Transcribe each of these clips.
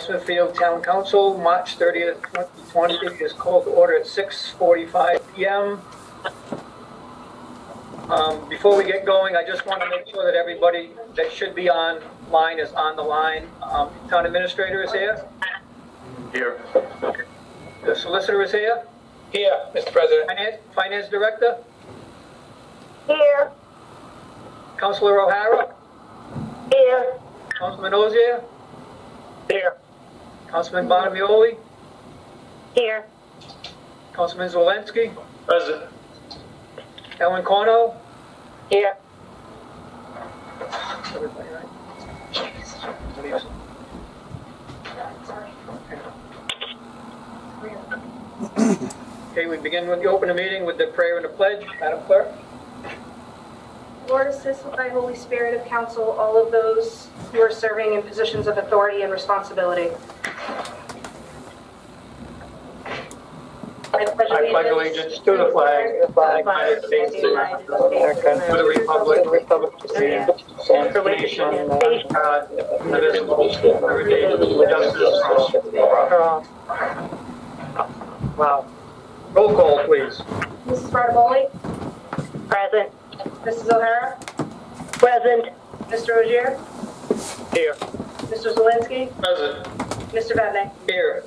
Smithfield Town Council, March 30th, 2020 is called to order at 6:45 p.m. Before we get going, I just want to make sure that everybody that should be online is on the line. Town Administrator is here. Here. The Solicitor is here. Here, Mr. President. Finance Director. Here. Councilor O'Hara. Here. Councilman Ozier. Here. Councilman Bonamioli. Here. Councilman Zwolenski. Present. Ellen Corno. Here. Everybody, right? Okay, we begin with the open meeting with the prayer and the pledge. Madam Clerk. Lord, assist with thy Holy Spirit of counsel all of those who are serving in positions of authority and responsibility. I pledge allegiance to the flag of the United States of America, to the republic for nation, God, indivisible, with justice for all. Wow. Roll call, please. Mrs. Bartamoli? Present. Mrs. O'Hara? Present. Mr. Ogier? Here. Mr. Zwolenski? Present. Mr. Vadeney? Here.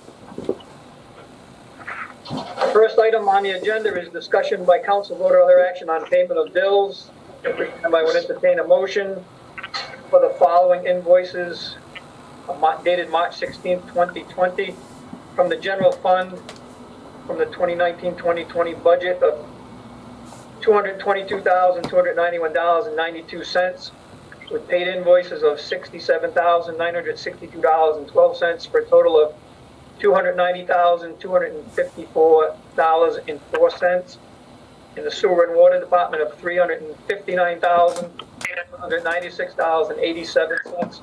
First item on the agenda is discussion by council vote or other action on payment of bills. I would entertain a motion for the following invoices dated March 16th, 2020 from the general fund from the 2019-2020 budget of $222,291.92 with paid invoices of $67,962.12 for a total of $290,254.04 in the sewer and water department of $359,196.87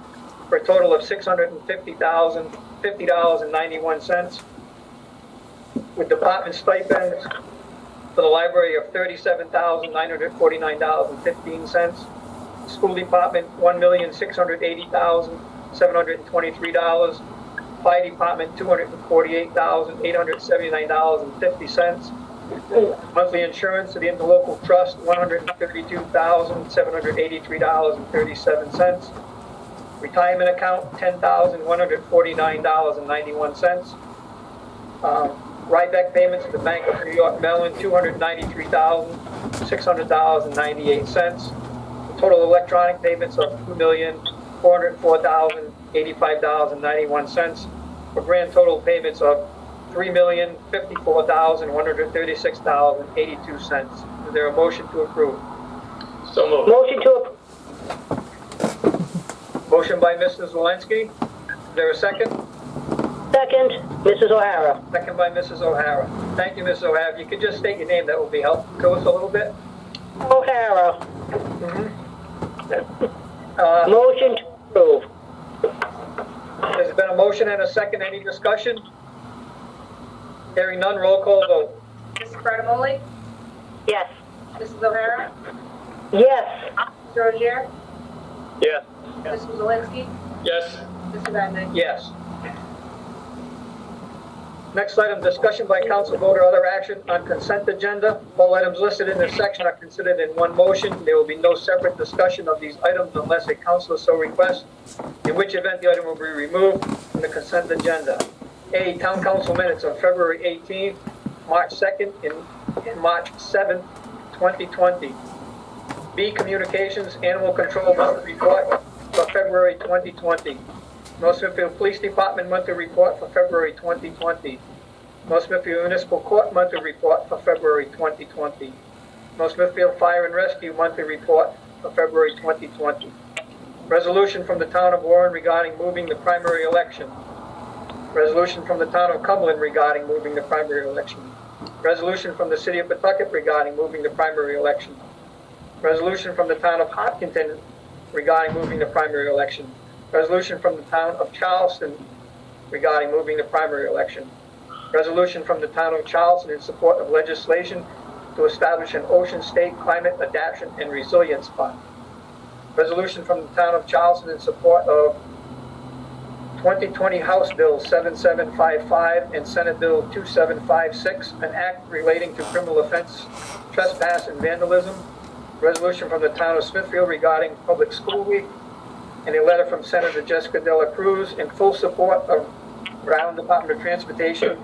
for a total of $650,050.91 with department stipends for the library of $37,949.15, school department $1,680,723, fire department $248,879.50, monthly insurance to the interlocal trust $152,783.37, retirement account $10,149.91, Ryback payments to the Bank of New York Mellon $293,600.98, total electronic payments of $2,404,085.91 for grand total payments of $3,054,136.82. Is there a motion to approve? So moved. Motion to approve. Motion by Mrs. Zwolenski. Is there a second? Second. Mrs. O'Hara. Second by Mrs. O'Hara. Thank you, Mrs. O'Hara. If you could just state your name, that will be helpful to us a little bit. O'Hara. Motion to approve. There's been a motion and a second. Any discussion? Hearing none, roll call vote. Mrs. Bartamoli? Yes. Mrs. O'Hara? Yes. Mr. Ogier? Yes. Mr. Zwolenski? Yes. Mr. Vadeney? Yes. Next item, discussion by council vote or other action on consent agenda. All items listed in this section are considered in one motion. There will be no separate discussion of these items unless a councilor so requests, in which event the item will be removed from the consent agenda. A, town council minutes of February 18th, March 2nd, and March 7th, 2020. B, communications, animal control monthly report for February 2020. North Smithfield Police Department monthly report for February 2020. North Smithfield Municipal Court monthly report for February 2020. North Smithfield Fire and Rescue monthly report for February 2020. Resolution from the Town of Warren regarding moving the primary election. Resolution from the Town of Cumberland regarding moving the primary election. Resolution from the City of Pawtucket regarding moving the primary election. Resolution from the Town of Hopkinton regarding moving the primary election. Resolution from the Town of Charleston regarding moving the primary election. Resolution from the Town of Charleston in support of legislation to establish an Ocean State Climate Adaptation and Resilience Fund. Resolution from the Town of Charleston in support of 2020 House Bill 7755 and Senate Bill 2756, an act relating to criminal offense, trespass, and vandalism. Resolution from the Town of Smithfield regarding Public School Week, and a letter from Senator Jessica De La Cruz in full support of Rhode Department of Transportation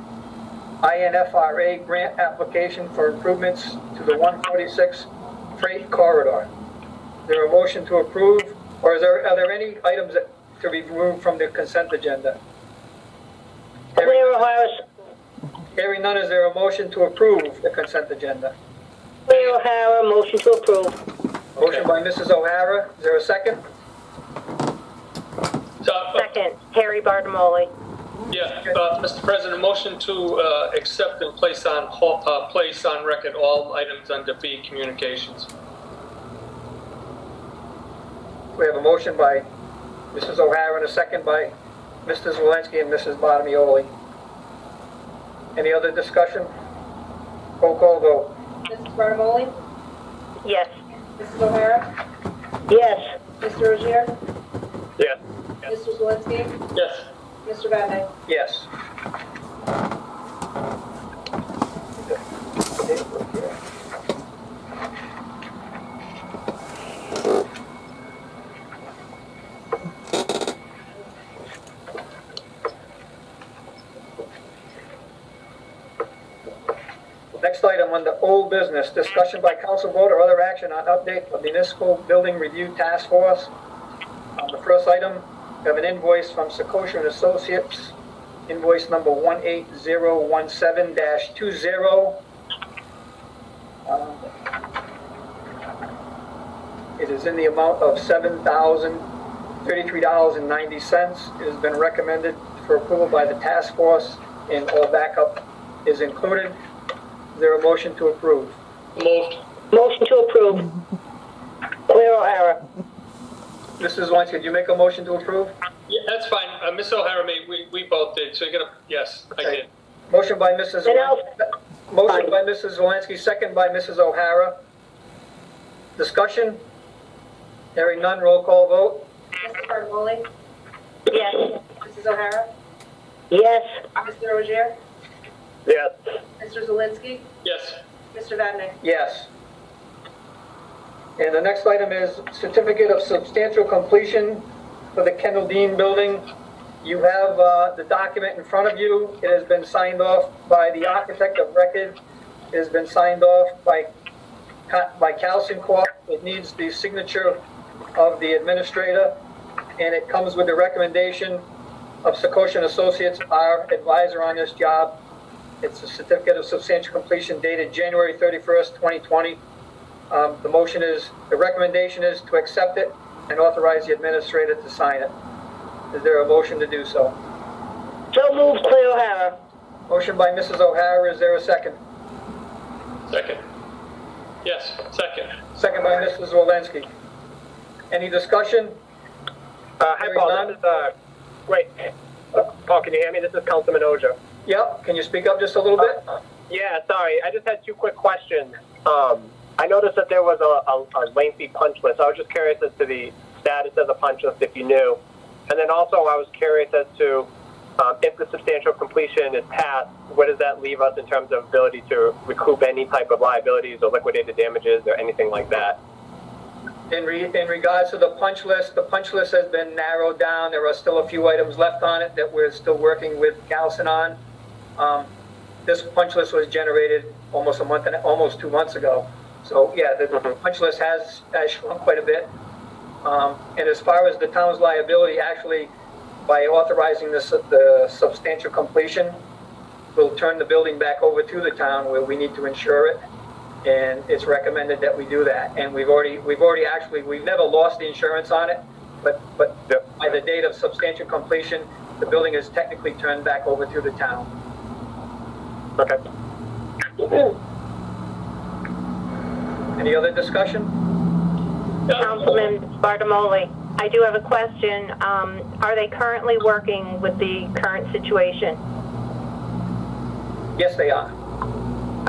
INFRA grant application for improvements to the 146 freight corridor. Is there a motion to approve, or are there any items that to be removed from the consent agenda? Claire O'Hara. Hearing none, is there a motion to approve the consent agenda? Claire O'Hara, motion to approve. Motion by Mrs. O'Hara. Is there a second? Second, Harry Bartamoli. Yeah, Mr. President, motion to accept and place on record all items under B, communications. We have a motion by Mrs. O'Hara and a second by Mr. Zelensky and Mrs. Bartamioli. Any other discussion? Roll call vote. Mrs. Bartamoli? Yes. Mrs. O'Hara? Yes. Mr. Rozier? Yes. Mr. Zelinski? Yes. Mr. Vadeney? Yes. Next item on the old business, discussion by council vote or other action on update of municipal building review task force. The first item, we have an invoice from Secosha and Associates, invoice number 18017-20. It is in the amount of $7,033.90. It has been recommended for approval by the task force, and all backup is included. Is there a motion to approve? Moved. Motion to approve. Claire O'Hara. Mrs. Zelinski, did you make a motion to approve? Yeah, that's fine. Ms. O'Hara, we both did, so you gotta, yes, I did. Motion by Mrs. Zelinski, second by Mrs. O'Hara. Discussion? Hearing none, roll call vote. Mrs. Bartamoli? Yes. Mrs. O'Hara? Yes. Mr. Rozier? Yes. Mr. Zelinski? Yes. Mr. Vadeney? Yes. And the next item is certificate of substantial completion for the Kendall Dean building. You have the document in front of you. It has been signed off by the architect of record. It has been signed off by Calson Corp. It needs the signature of the administrator, and it comes with the recommendation of Secosha and Associates, our advisor on this job. It's a certificate of substantial completion dated January 31st, 2020. The recommendation is to accept it and authorize the administrator to sign it. Is there a motion to do so? So moved, Claire O'Hara. Motion by Mrs. O'Hara. Is there a second? Second. Yes, second. Second by Mrs. Walensky. Any discussion? Hi, Hearing Paul. none? This is, wait. Paul, can you hear me? This is Councilman Oja. Yep. Can you speak up just a little bit? Yeah, sorry. I just had two quick questions. I noticed that there was a lengthy punch list. I was just curious as to the status of the punch list, if you knew. And then also I was curious as to if the substantial completion is passed, where does that leave us in terms of ability to recoup any type of liabilities or liquidated damages or anything like that? In regards to the punch list has been narrowed down. There are still a few items left on it that we're still working with Calson on. This punch list was generated almost 2 months ago. So yeah, the punch list has shrunk quite a bit. And as far as the town's liability, actually, by authorizing the substantial completion, we'll turn the building back over to the town where we need to insure it. And it's recommended that we do that. And we've never lost the insurance on it, but by the date of substantial completion, the building is technically turned back over to the town. Okay. Any other discussion? Councilman Bartamoli, I do have a question. Are they currently working with the current situation? Yes, they are.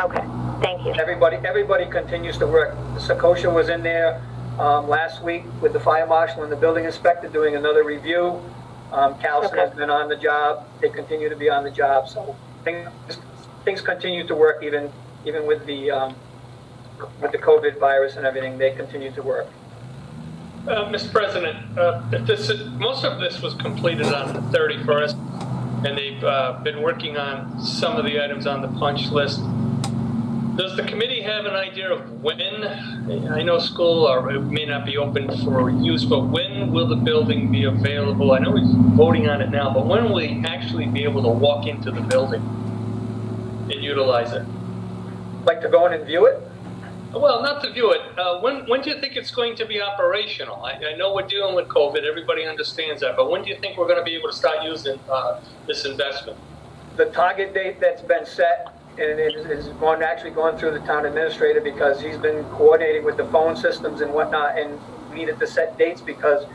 Okay, thank you. Everybody continues to work. Secosha was in there last week with the fire marshal and the building inspector doing another review. Councilor has been on the job. They continue to be on the job. So things continue to work even with the COVID virus and everything. They continue to work. Mr. President, most of this was completed on the 31st, and they've been working on some of the items on the punch list. Does the committee have an idea of when? I know school may not be open for use, but when will the building be available? I know we're voting on it now, but when will we actually be able to walk into the building and utilize it? Like to go in and view it? Well, not to view it. When do you think it's going to be operational? I know we're dealing with COVID. Everybody understands that. But when do you think we're going to be able to start using this investment? The target date that's been set, and it is actually going through the town administrator because he's been coordinating with the phone systems and whatnot, and we needed to set dates because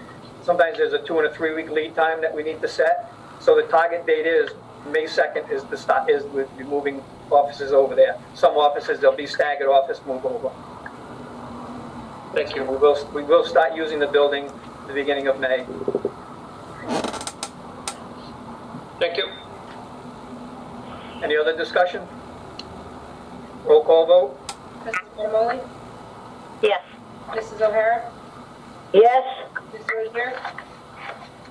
sometimes there's a 2 and a 3 week lead time that we need to set. So the target date is May 2nd is we'll be moving offices over there. Some offices, there'll be staggered office move over. Thank you. We will start using the building at the beginning of May. Thank you. Any other discussion? Roll call vote. Mrs. Bartolomoli? Yes. Mrs. O'Hara? Yes. Mr. Rozier?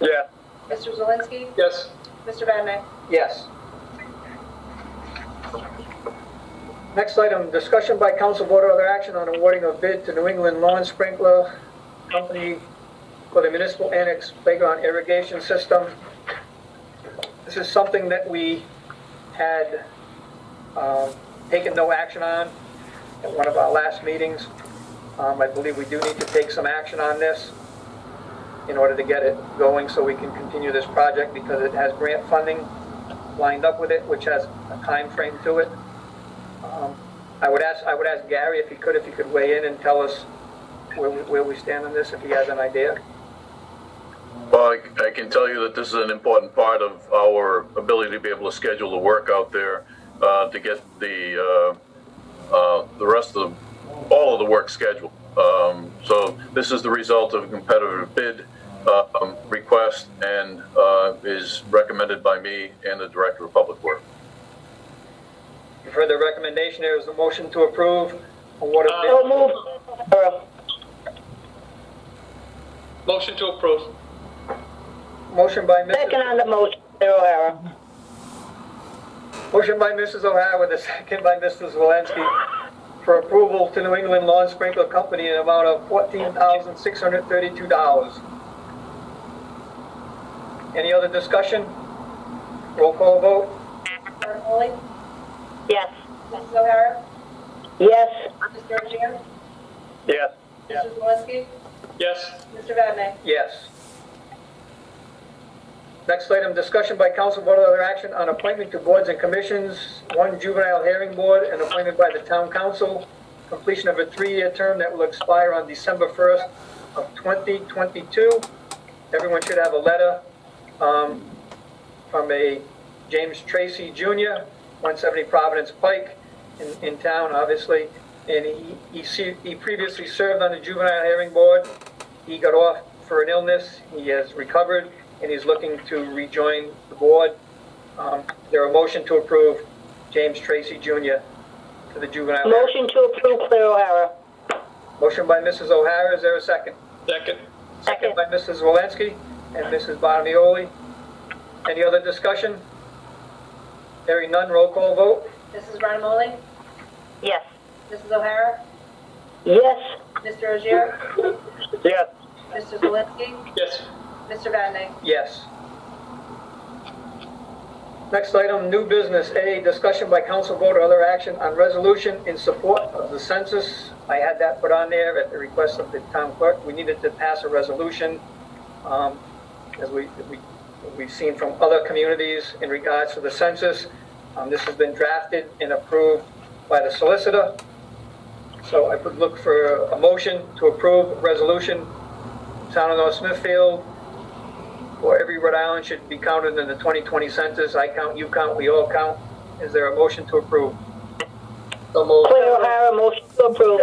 Yes. Mr. Zelinski? Yes. Mr. Vadeney? Yes. Next item, discussion by council vote or other action on awarding a bid to New England Lawn Sprinkler Company for the municipal annex playground irrigation system. This is something that we had taken no action on at one of our last meetings. I believe we do need to take some action on this in order to get it going so we can continue this project because it has grant funding lined up with it, which has a time frame to it. I would ask Gary if he could weigh in and tell us where we stand on this, if he has an idea. Well, I can tell you that this is an important part of our ability to be able to schedule the work out there to get the rest of all of the work scheduled. So this is the result of a competitive bid request and is recommended by me and the Director of Public Works. You've heard the recommendation. There is a motion to approve. Award of bid. So move. Motion to approve. Motion by Mrs. Second on the motion, Mr. O'Hara. Motion by Mrs. O'Hara with a second by Mr. Zelinski for approval to New England Lawn Sprinkler Company in an amount of $14,632. Any other discussion? Roll call vote. Bartolomoli? Yes. Mrs. O'Hara? Yes. Mr. Rozier? Yes. Mr. Zelinski? Yes. Mr. Vadeney? Yes. Next item, discussion by council vote or other action on appointment to boards and commissions. One juvenile hearing board, and appointment by the town council. Completion of a 3-year term that will expire on December 1st of 2022. Everyone should have a letter from a James Tracy Jr., 170 Providence Pike in town, obviously. And he previously served on the juvenile hearing board. He got off for an illness. He has recovered, and he's looking to rejoin the board. There a motion to approve James Tracy Jr. to the juvenile. Motion to approve, Claire O'Hara. Motion by Mrs. O'Hara. Is there a second? Second. Second by Mrs. Walensky and Mrs. Bartolomoli. Any other discussion? Hearing none, roll call vote. Mrs. Bartolomoli? Yes. Mrs. O'Hara? Yes. Mr. Rozier? Yes. Mr. Zelinski? Yes. Mr. Vadeney? Yes. Next item, new business. A, discussion by council vote or other action on resolution in support of the census. I had that put on there at the request of the town clerk. We needed to pass a resolution, as we've seen from other communities in regards to the census. This has been drafted and approved by the solicitor. So I would look for a motion to approve a resolution. Town of Smithfield, or every Rhode Island should be counted in the 2020 census. I count, you count, we all count. Is there a motion to approve? So moved. Claire O'Hara, motion to approve.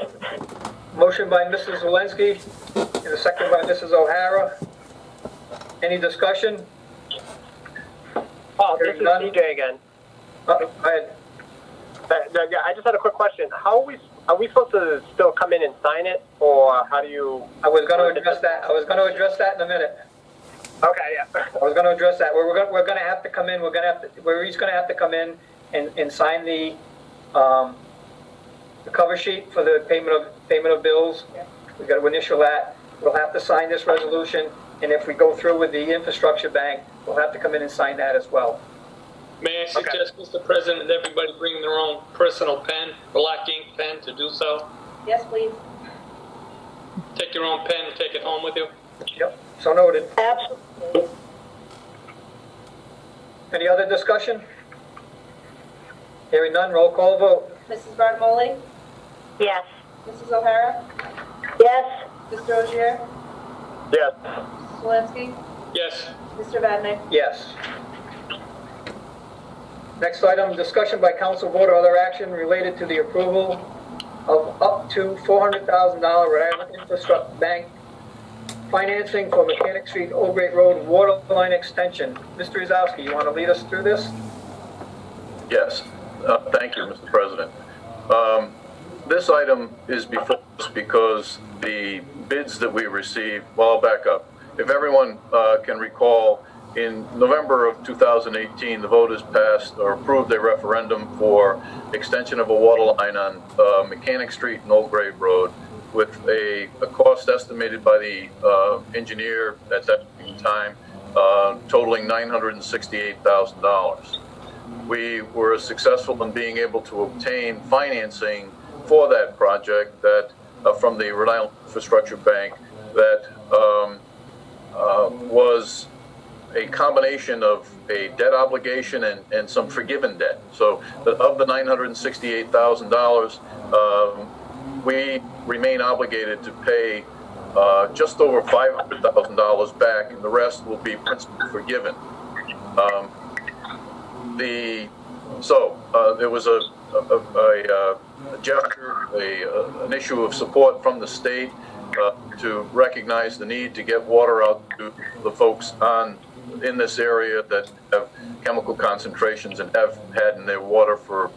Motion by Mrs. Walensky and a second by Mrs. O'Hara. Any discussion? Oh, this is CJ again. Go ahead. Yeah, I just had a quick question. How are we supposed to still come in and sign it, or how do you? I was going to address that. I was going to address that in a minute. Okay, yeah. I was going to address that. We're going to have to come in. We're each going to have to come in and sign the cover sheet for the payment of bills. We've got to initial that. We'll have to sign this resolution, and if we go through with the infrastructure bank, we'll have to come in and sign that as well. May I suggest, Mr. President, that everybody bring their own personal pen, black ink pen, to do so? Yes, please. Take your own pen and take it home with you. Yep, so noted. Absolutely. Any other discussion? Hearing none, roll call vote. Mrs. Bartimoli? Yes. Mrs. O'Hara? Yes. Mr. Ogier? Yes. Mrs. Swansky? Yes. Mr. Vadney? Yes. Next item, discussion by council vote or other action related to the approval of up to $400,000 Rhode Island Infrastructure Bank financing for Mechanic Street, Old Great Road water line extension. Mr. Izowski, you want to lead us through this? Yes. Thank you, Mr. President. This item is before us because the bids that we received, well, I'll back up. If everyone can recall, in November of 2018, the voters passed or approved a referendum for extension of a water line on Mechanic Street and Old Grave Road with a cost estimated by the engineer at that time totaling $968,000. We were successful in being able to obtain financing for that project that from the Rhode Island Infrastructure Bank that was a combination of a debt obligation and some forgiven debt. So of the $968,000, we remain obligated to pay just over $500,000 back, and the rest will be principal forgiven. There was a gesture, an issue of support from the state to recognize the need to get water out to the folks in this area that have chemical concentrations and have had in their water for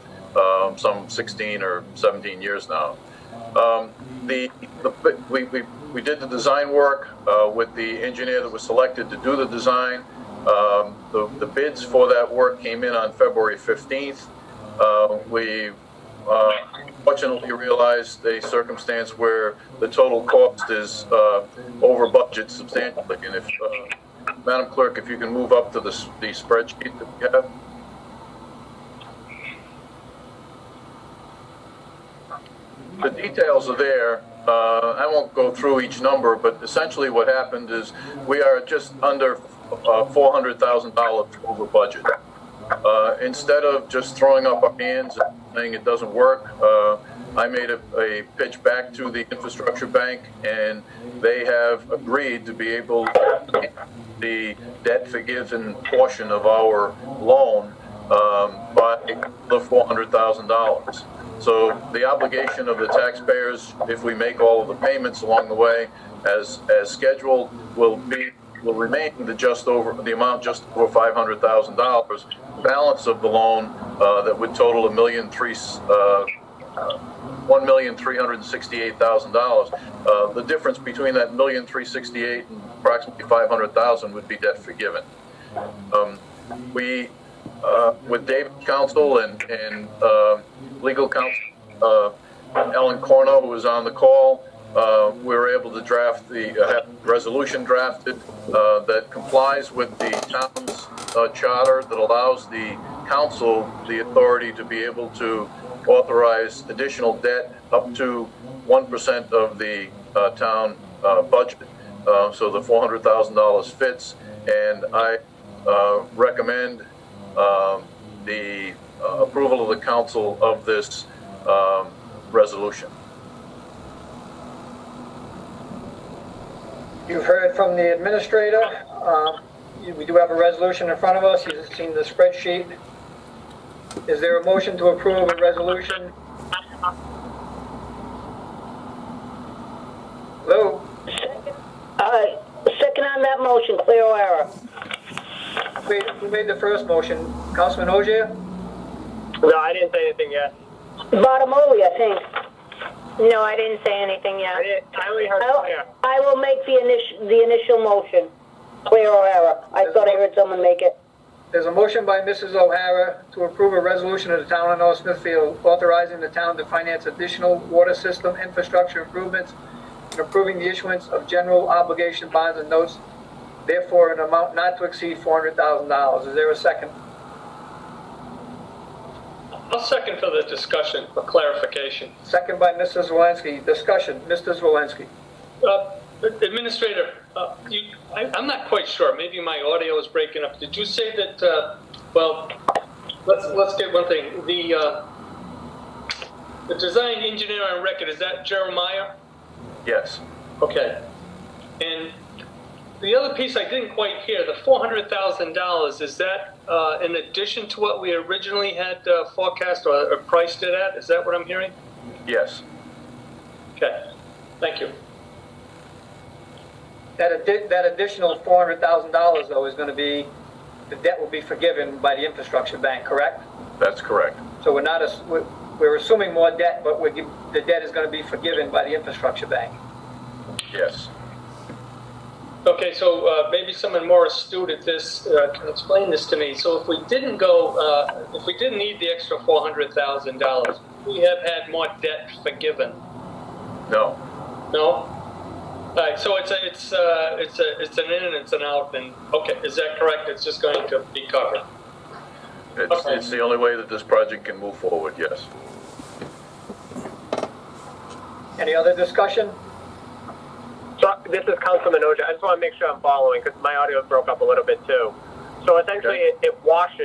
some 16 or 17 years now. We did the design work with the engineer that was selected to do the design. The bids for that work came in on February 15th. We fortunately realized a circumstance where the total cost is over budget substantially. And if, Madam Clerk, if you can move up to the spreadsheet that we have. The details are there. I won't go through each number, but essentially what happened is we are just under $400,000 over budget. Instead of just throwing up our hands and saying it doesn't work, I made a pitch back to the infrastructure bank, and they have agreed to be able to get the debt forgiven portion of our loan by the $400,000. So the obligation of the taxpayers, if we make all of the payments along the way as scheduled, will remain the amount just over $500,000. Balance of the loan that would total $1,368,000. The difference between that $1,368,000 and approximately $500,000 would be debt forgiven. We, with David's counsel and legal counsel Ellen Corno, who was on the call, we were able to draft the resolution drafted that complies with the town's charter that allows the council the authority to be able to authorize additional debt up to 1% of the town budget. So the $400,000 fits, and I recommend the approval of the council of this resolution. You've heard from the administrator. We do have a resolution in front of us. You've seen the spreadsheet. Is there a motion to approve a resolution? Hello? Second on that motion, Cleo O'Hara. Who made the first motion? Councilman Ogier? No, I didn't say anything yet. Bartamoli, I think. No, I didn't say anything yet. I only heard Claire. I will make the initial motion. Claire O'Hara. I thought I heard someone make it. There's a motion by Mrs. O'Hara to approve a resolution of the Town of North Smithfield authorizing the town to finance additional water system infrastructure improvements and approving the issuance of general obligation bonds and notes, therefore an amount not to exceed $400,000. Is there a second? I'll second for the discussion, for clarification. Second by Mrs. Zelinski. Discussion. Mr. Zelinski. Administrator, I'm not quite sure. Maybe my audio is breaking up. Did you say that? Well, let's get one thing. The design engineer on record, is that Jeremiah? Yes. Okay. And the other piece I didn't quite hear, the $400,000, is that in addition to what we originally had forecast or priced it at? Is that what I'm hearing? Yes. Okay. Thank you. That additional $400,000 though is going to be, the debt will be forgiven by the infrastructure bank, correct? That's correct. So we're assuming more debt, but the debt is going to be forgiven by the infrastructure bank. Yes. Okay, so maybe someone more astute at this can explain this to me. So if we didn't go, if we didn't need the extra $400,000, we have had more debt forgiven. No. No. All right. So it's an in and it's an out. And okay, is that correct? It's just going to be covered. It's the only way that this project can move forward. Yes. Any other discussion? So this is Councilman Oja. I just want to make sure I'm following because my audio broke up a little bit too. So essentially, it will wash